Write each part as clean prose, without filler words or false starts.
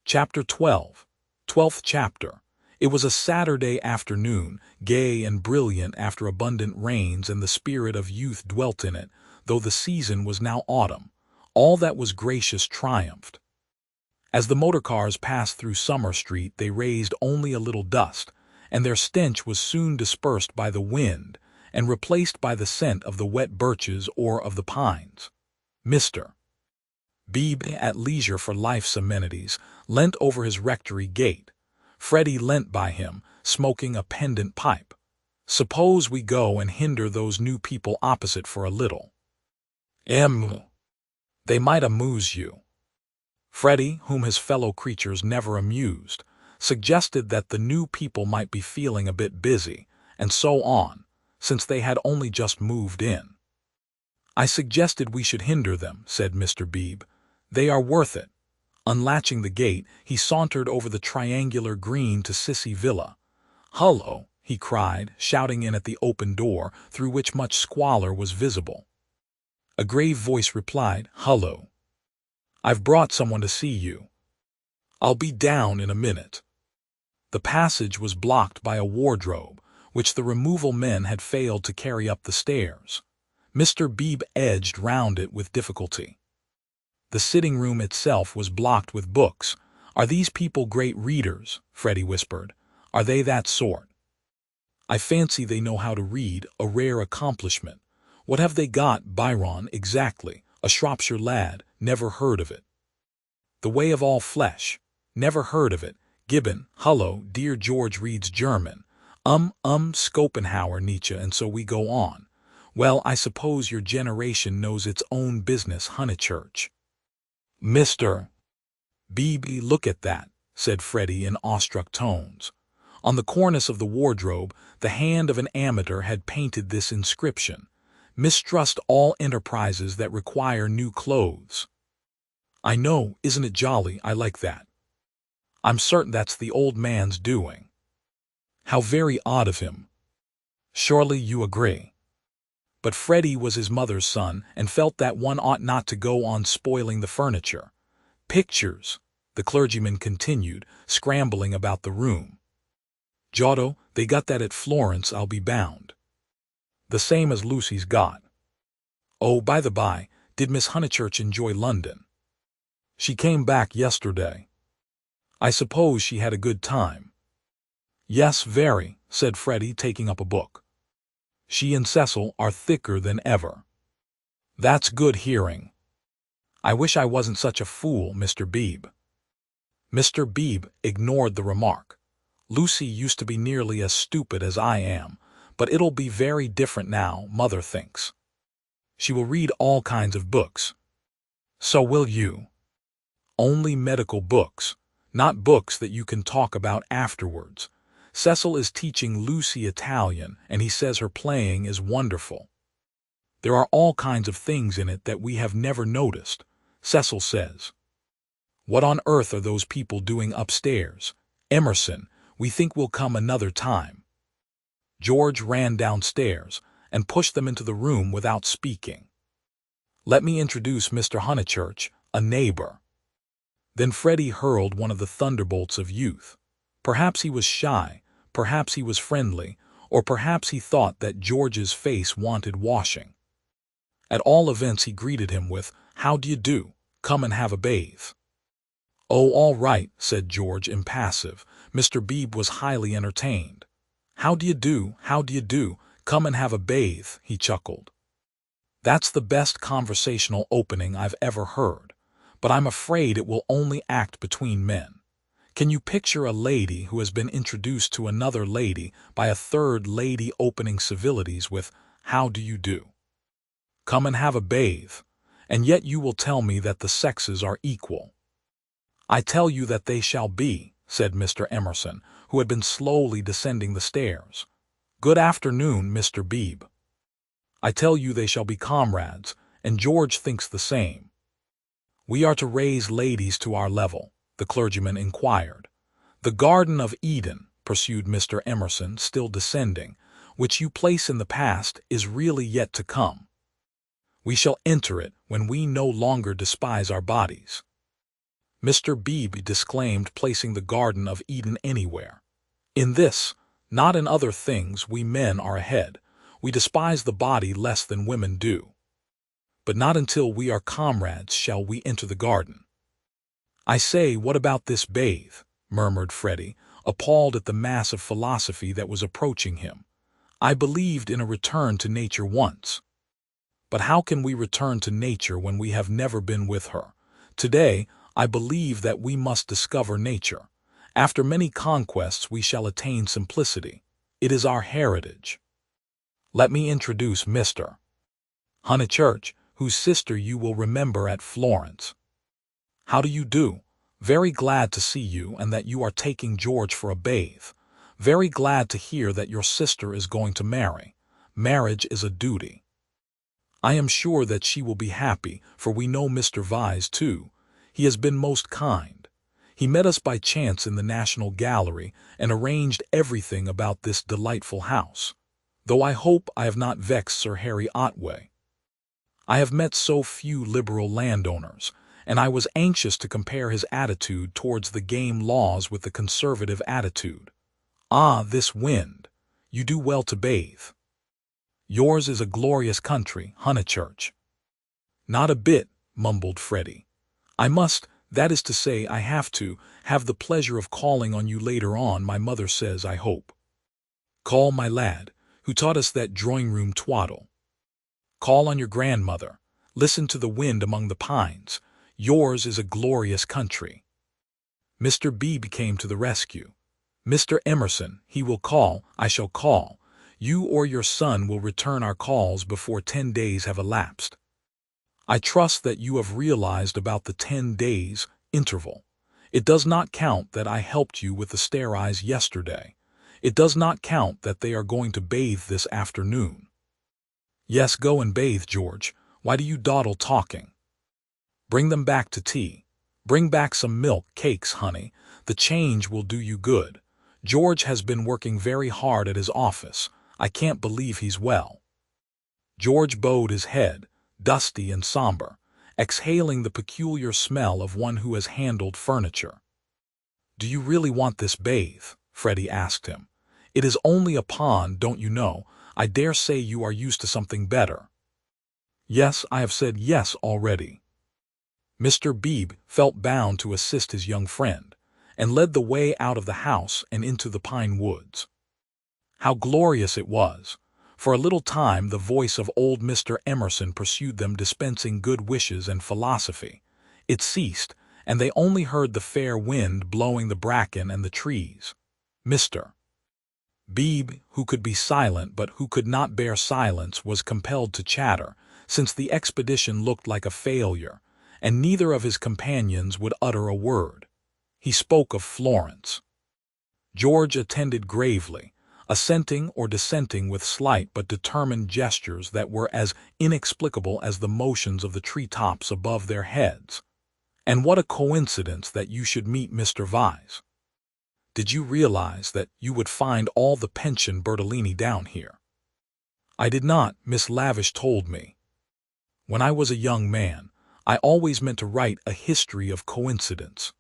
Chapter 12. 12th chapter. It was a Saturday afternoon, gay and brilliant after abundant rains, and the spirit of youth dwelt in it, though the season was now autumn. All that was gracious triumphed. As the motor-cars passed through Summer Street, they raised only a little dust, and their stench was soon dispersed by the wind and replaced by the scent of the wet birches or of the pines. Mr. Beebe, at leisure for life's amenities, leant over his rectory gate. Freddie leant by him, smoking a pendant pipe. "Suppose we go and hinder those new people opposite for a little. They might amuse you." Freddie, whom his fellow creatures never amused, suggested that the new people might be feeling a bit busy, and so on, since they had only just moved in. "I suggested we should hinder them," said Mr. Beebe. "They are worth it." Unlatching the gate, he sauntered over the triangular green to Sissy Villa. "Hullo!" he cried, shouting in at the open door, through which much squalor was visible. A grave voice replied, "Hullo! I've brought someone to see you. I'll be down in a minute." The passage was blocked by a wardrobe, which the removal men had failed to carry up the stairs. Mr. Beebe edged round it with difficulty. The sitting-room itself was blocked with books. "Are these people great readers?" Freddie whispered. "Are they that sort?" "I fancy they know how to read, a rare accomplishment. What have they got? Byron, exactly. A Shropshire lad, never heard of it. The Way of All Flesh, never heard of it. Gibbon, hullo, dear George reads German. Schopenhauer, Nietzsche, and so we go on. Well, I suppose your generation knows its own business, Honeychurch." "Mr. Beebe, look at that," said Freddie in awestruck tones. On the cornice of the wardrobe, the hand of an amateur had painted this inscription: "Mistrust all enterprises that require new clothes." "I know, isn't it jolly? I like that. I'm certain that's the old man's doing." "How very odd of him. Surely you agree." But Freddie was his mother's son, and felt that one ought not to go on spoiling the furniture. "Pictures," the clergyman continued, scrambling about the room. "Giotto, they got that at Florence, I'll be bound. The same as Lucy's got. Oh, by the by, did Miss Honeychurch enjoy London? She came back yesterday. I suppose she had a good time." "Yes, very," said Freddie, taking up a book. "She and Cecil are thicker than ever." "That's good hearing. I wish I wasn't such a fool, Mr. Beebe." Mr. Beebe ignored the remark. "Lucy used to be nearly as stupid as I am, but it'll be very different now, Mother thinks. She will read all kinds of books. So will you. Only medical books, not books that you can talk about afterwards. Cecil is teaching Lucy Italian, and he says her playing is wonderful. There are all kinds of things in it that we have never noticed, Cecil says. What on earth are those people doing upstairs? Emerson, we think we'll come another time." George ran downstairs and pushed them into the room without speaking. "Let me introduce Mr. Honeychurch, a neighbor." Then Freddie hurled one of the thunderbolts of youth. Perhaps he was shy, perhaps he was friendly, or perhaps he thought that George's face wanted washing. At all events, he greeted him with, "How do you do? Come and have a bathe." "Oh, all right," said George, impassive. Mr. Beebe was highly entertained. How do you do, come and have a bathe," he chuckled. "That's the best conversational opening I've ever heard, but I'm afraid it will only act between men. Can you picture a lady who has been introduced to another lady by a third lady opening civilities with, 'How do you do? Come and have a bathe,' and yet you will tell me that the sexes are equal?" "I tell you that they shall be," said Mr. Emerson, who had been slowly descending the stairs. "Good afternoon, Mr. Beebe." "I tell you they shall be comrades, and George thinks the same." "We are to raise ladies to our level?" the clergyman inquired. "The Garden of Eden," pursued Mr. Emerson, still descending, "which you place in the past, is really yet to come. We shall enter it when we no longer despise our bodies." Mr. Beebe disclaimed placing the Garden of Eden anywhere. In this, not in other things, we men are ahead. We despise the body less than women do. But not until we are comrades shall we enter the garden. I say, what about this bathe? Murmured Freddie, appalled at the mass of philosophy that was approaching him. I believed in a return to nature once. But how can we return to nature when we have never been with her? Today, I believe that we must discover nature. After many conquests we shall attain simplicity. It is our heritage. Let me introduce Mr. Honeychurch, whose sister you will remember at Florence. How do you do? Very glad to see you and that you are taking George for a bathe. Very glad to hear that your sister is going to marry. Marriage is a duty. I am sure that she will be happy, for we know Mr. Vyse too. He has been most kind. He met us by chance in the National Gallery and arranged everything about this delightful house. Though I hope I have not vexed Sir Harry Otway. I have met so few liberal landowners, and I was anxious to compare his attitude towards the game laws with the conservative attitude. Ah, this wind! You do well to bathe. Yours is a glorious country, Honeychurch. Not a bit, mumbled Freddie. I must, that is to say, I have the pleasure of calling on you later on, my mother says, I hope. Call my lad, who taught us that drawing-room twaddle. Call on your grandmother. Listen to the wind among the pines. Yours is a glorious country. Mr. Beebe came to the rescue. Mr. Emerson, he will call, I shall call. You or your son will return our calls before 10 days have elapsed. I trust that you have realized about the 10 days interval. It does not count that I helped you with the stairs yesterday. It does not count that they are going to bathe this afternoon. Yes, go and bathe, George. Why do you dawdle talking? Bring them back to tea. Bring back some milk, cakes, honey. The change will do you good. George has been working very hard at his office. I can't believe he's well. George bowed his head, dusty and somber, exhaling the peculiar smell of one who has handled furniture. Do you really want this bathe? Freddie asked him. It is only a pond, don't you know? I dare say you are used to something better. Yes, I have said yes already. Mr. Beebe felt bound to assist his young friend, and led the way out of the house and into the pine woods. How glorious it was! For a little time the voice of old Mr. Emerson pursued them, dispensing good wishes and philosophy. It ceased, and they only heard the fair wind blowing the bracken and the trees. Mr. Beebe, who could be silent but who could not bear silence, was compelled to chatter, since the expedition looked like a failure, and neither of his companions would utter a word. He spoke of Florence. George attended gravely, assenting or dissenting with slight but determined gestures that were as inexplicable as the motions of the tree-tops above their heads. And what a coincidence that you should meet Mr. Vyse. Did you realize that you would find all the pension Bertolini down here? I did not, Miss Lavish told me. When I was a young man, I always meant to write a history of coincidence.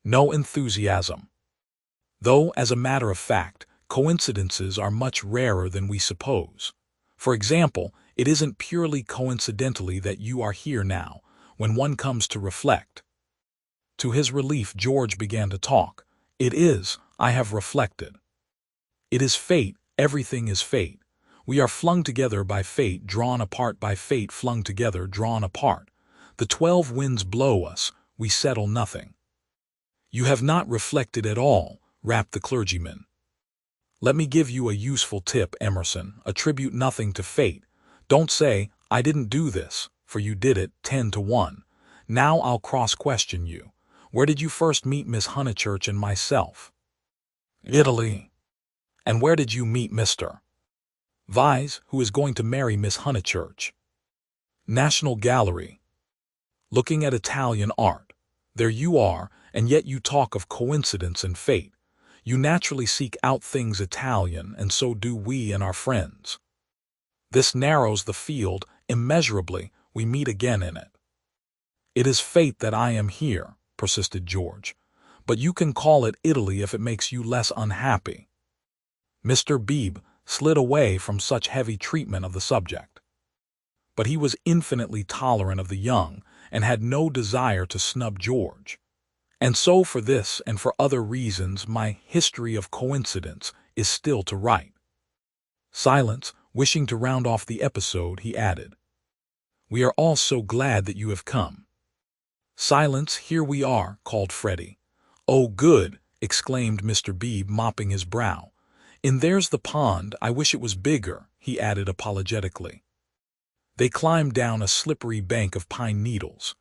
No enthusiasm. Though, as a matter of fact, coincidences are much rarer than we suppose. For example, it isn't purely coincidentally that you are here now, when one comes to reflect. To his relief, George began to talk. It is, I have reflected. It is fate, everything is fate. We are flung together by fate, drawn apart by fate, flung together, drawn apart. The 12 winds blow us, we settle nothing. You have not reflected at all, rapped the clergyman. Let me give you a useful tip, Emerson. Attribute nothing to fate. Don't say, I didn't do this, for you did it 10 to 1. Now I'll cross-question you. Where did you first meet Miss Honeychurch and myself? Italy. And where did you meet Mr. Vyse, who is going to marry Miss Honeychurch? National Gallery. Looking at Italian art. There you are, and yet you talk of coincidence and fate. You naturally seek out things Italian, and so do we and our friends. This narrows the field immeasurably. We meet again in it. It is fate that I am here, persisted George. "But you can call it Italy if it makes you less unhappy." Mr. Beebe slid away from such heavy treatment of the subject. But he was infinitely tolerant of the young and had no desire to snub George. And so for this and for other reasons my history of coincidence is still to write. Silence, wishing to round off the episode, he added, "We are all so glad that you have come." "Silence, here we are," called Freddie. "Oh, good," exclaimed Mr. Beebe, mopping his brow. "And there's the pond. I wish it was bigger," he added apologetically. They climbed down a slippery bank of pine needles.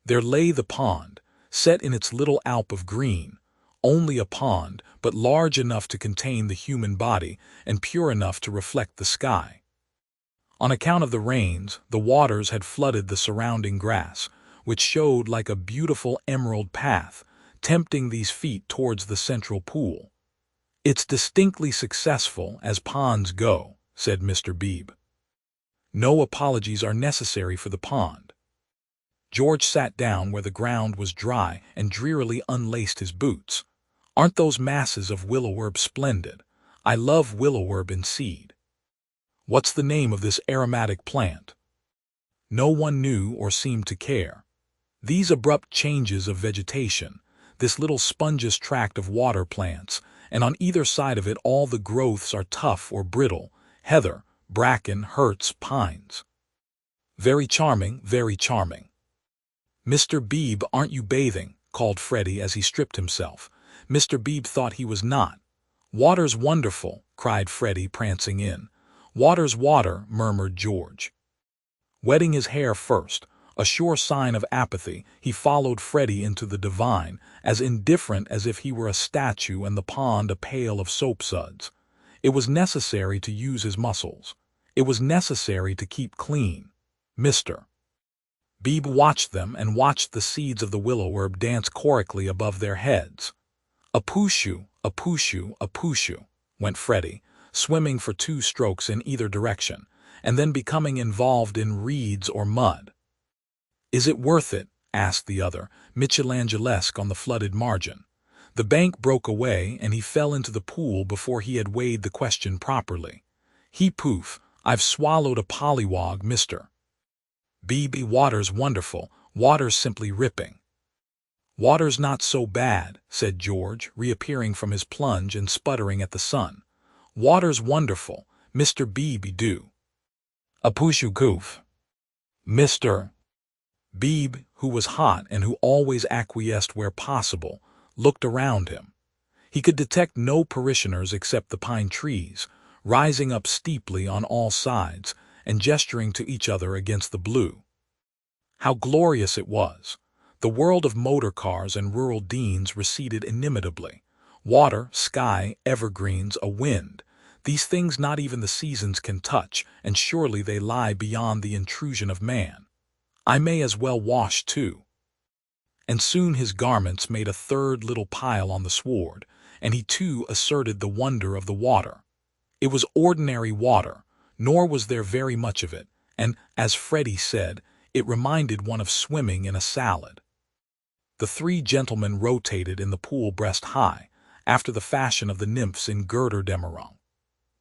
There lay the pond, set in its little alp of green, only a pond, but large enough to contain the human body and pure enough to reflect the sky. On account of the rains, the waters had flooded the surrounding grass, which showed like a beautiful emerald path, tempting these feet towards the central pool. "It's distinctly successful, as ponds go," said Mr. Beebe. "No apologies are necessary for the pond." George sat down where the ground was dry and drearily unlaced his boots. "Aren't those masses of willow-herb splendid? I love willow-herb in seed." "What's the name of this aromatic plant?" No one knew or seemed to care. These abrupt changes of vegetation, this little spongeous tract of water plants, and on either side of it all the growths are tough or brittle, heather, bracken, hurts, pines. "Very charming, very charming." "Mr. Beebe, aren't you bathing?" called Freddie as he stripped himself. Mr. Beebe thought he was not. "Water's wonderful," cried Freddie, prancing in. "Water's water," murmured George. Wetting his hair first, a sure sign of apathy, he followed Freddie into the divine, as indifferent as if he were a statue and the pond a pail of soapsuds. It was necessary to use his muscles. It was necessary to keep clean. Mr. Beebe watched them and watched the seeds of the willow-herb dance chorically above their heads. "A-pooshu, a-pooshu, a-pooshu," went Freddie, swimming for 2 strokes in either direction, and then becoming involved in reeds or mud. "Is it worth it?" asked the other, Michelangelesque on the flooded margin. The bank broke away, and he fell into the pool before he had weighed the question properly. He poof, "I've swallowed a pollywog, Mr. Beebe. Water's wonderful, water's simply ripping." "Water's not so bad," said George, reappearing from his plunge and sputtering at the sun. "Water's wonderful, Mr. Beebe do." "A pooshu goof." Mr. Beebe, who was hot and who always acquiesced where possible, looked around him. He could detect no parishioners except the pine trees, rising up steeply on all sides and gesturing to each other against the blue. How glorious it was! The world of motor cars and rural deans receded inimitably. Water, sky, evergreens, a wind. These things not even the seasons can touch, and surely they lie beyond the intrusion of man. I may as well wash too. And soon his garments made a third little pile on the sward, and he too asserted the wonder of the water. It was ordinary water, nor was there very much of it, and, as Freddie said, it reminded one of swimming in a salad. The 3 gentlemen rotated in the pool breast high, after the fashion of the nymphs in Götterdämmerung.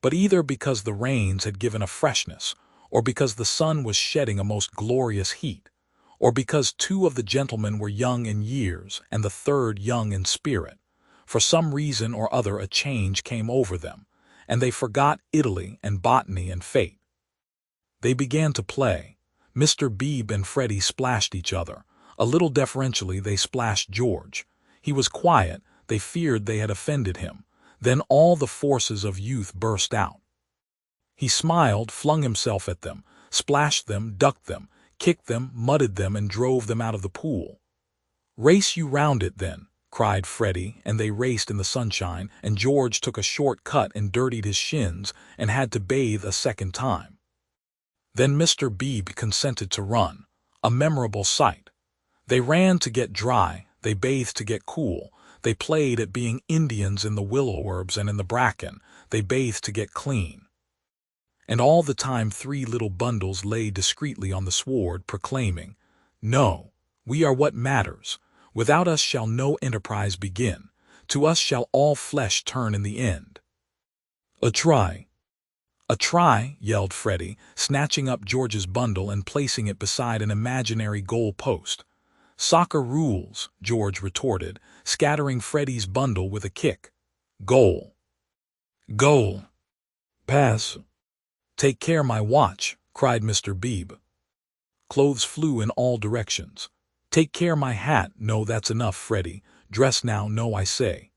But either because the rains had given a freshness, or because the sun was shedding a most glorious heat, or because 2 of the gentlemen were young in years and the 3rd young in spirit, for some reason or other a change came over them, and they forgot Italy and botany and fate. They began to play. Mr. Beebe and Freddie splashed each other. A little deferentially they splashed George. He was quiet. They feared they had offended him. Then all the forces of youth burst out. He smiled, flung himself at them, splashed them, ducked them, kicked them, mudded them, and drove them out of the pool. "Race you round it, then," cried Freddie, and they raced in the sunshine, and George took a short cut and dirtied his shins and had to bathe a second time. Then Mr. Beebe consented to run, a memorable sight. They ran to get dry, they bathed to get cool, they played at being Indians in the willow-herbs and in the bracken, they bathed to get clean. And all the time 3 little bundles lay discreetly on the sward, proclaiming, "No, we are what matters. Without us shall no enterprise begin. To us shall all flesh turn in the end. A try. A try, yelled Freddie, snatching up George's bundle and placing it beside an imaginary goal post. Soccer rules, George retorted, scattering Freddie's bundle with a kick. Goal. Goal. Pass. Take care my watch, cried Mr. Beebe. Clothes flew in all directions. Take care my hat. No, that's enough, Freddie. Dress now, no, I say.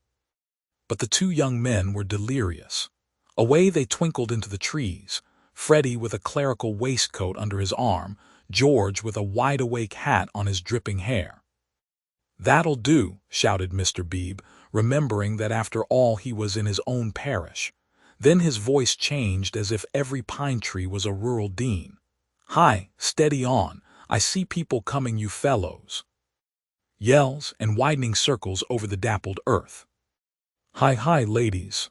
But the two young men were delirious. Away they twinkled into the trees, Freddie with a clerical waistcoat under his arm, George with a wide-awake hat on his dripping hair. That'll do, shouted Mr. Beebe, remembering that after all he was in his own parish. Then his voice changed as if every pine tree was a rural dean. Hi, steady on, I see people coming, you fellows. Yells and widening circles over the dappled earth. Hi, hi, ladies.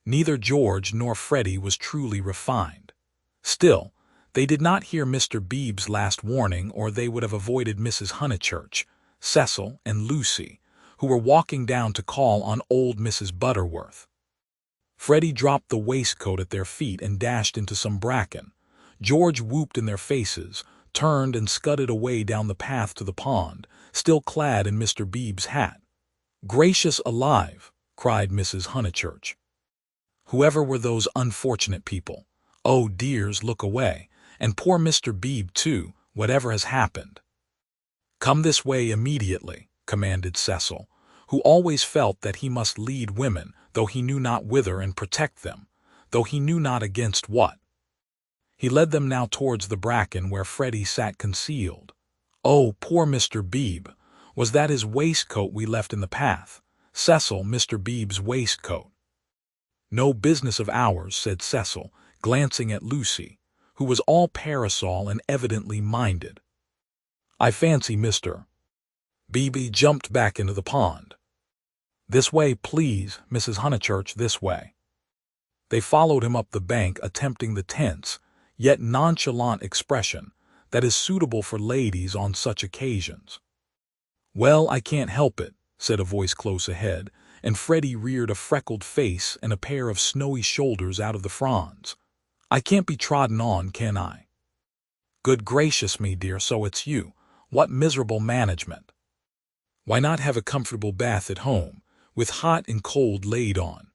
Neither George nor Freddie was truly refined. Still, they did not hear Mr. Beebe's last warning, or they would have avoided Mrs. Honeychurch, Cecil, and Lucy, who were walking down to call on old Mrs. Butterworth. Freddie dropped the waistcoat at their feet and dashed into some bracken. George whooped in their faces, turned and scudded away down the path to the pond, still clad in Mr. Beebe's hat. Gracious alive, cried Mrs. Honeychurch. Whoever were those unfortunate people? Oh, dears, look away, and poor Mr. Beebe too, whatever has happened. Come this way immediately, commanded Cecil, who always felt that he must lead women, though he knew not whither, and protect them, though he knew not against what. He led them now towards the bracken where Freddie sat concealed. Oh, poor Mr. Beebe! Was that his waistcoat we left in the path? Cecil, Mr. Beebe's waistcoat. No business of ours, said Cecil, glancing at Lucy, who was all parasol and evidently minded. I fancy Mr. Beebe jumped back into the pond. This way, please, Mrs. Honeychurch, this way. They followed him up the bank, attempting the tense, yet nonchalant expression that is suitable for ladies on such occasions. Well, I can't help it, said a voice close ahead, and Freddie reared a freckled face and a pair of snowy shoulders out of the fronds. I can't be trodden on, can I? Good gracious me, dear, so it's you. What miserable management. Why not have a comfortable bath at home, with hot and cold laid on?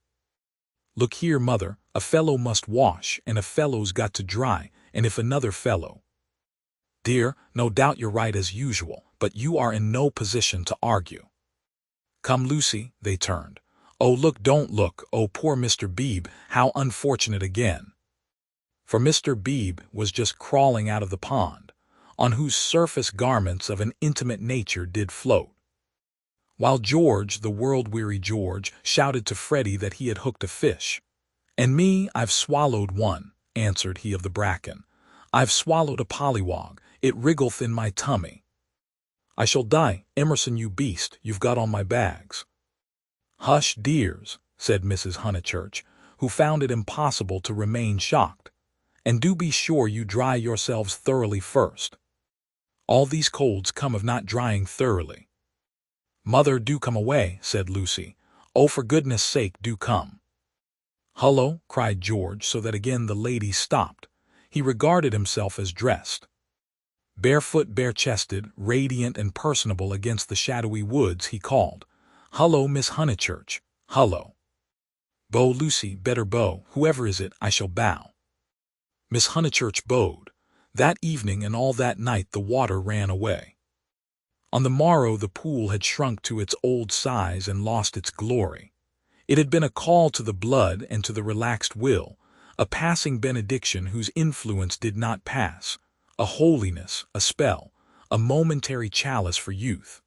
Look here, mother, a fellow must wash, and a fellow's got to dry, and if another fellow. Dear, no doubt you're right as usual, but you are in no position to argue. Come, Lucy, they turned. Oh, look, don't look, oh, poor Mr. Beebe, how unfortunate again. For Mr. Beebe was just crawling out of the pond, on whose surface garments of an intimate nature did float. While George, the world-weary George, shouted to Freddie that he had hooked a fish. And me, I've swallowed one, answered he of the bracken. I've swallowed a pollywog, it wriggleth in my tummy. I shall die, Emerson, you beast, you've got on my bags. Hush, dears, said Mrs. Honeychurch, who found it impossible to remain shocked. And do be sure you dry yourselves thoroughly first. All these colds come of not drying thoroughly. Mother, do come away, said Lucy. Oh, for goodness' sake, do come. Hullo, cried George, so that again the lady stopped. He regarded himself as dressed. Barefoot, bare-chested, radiant and personable against the shadowy woods, he called, Hullo, Miss Honeychurch, hullo. Bow, Lucy, better bow, whoever is it, I shall bow. Miss Honeychurch bowed. That evening and all that night the water ran away. On the morrow the pool had shrunk to its old size and lost its glory. It had been a call to the blood and to the relaxed will, a passing benediction whose influence did not pass, a holiness, a spell, a momentary chalice for youth.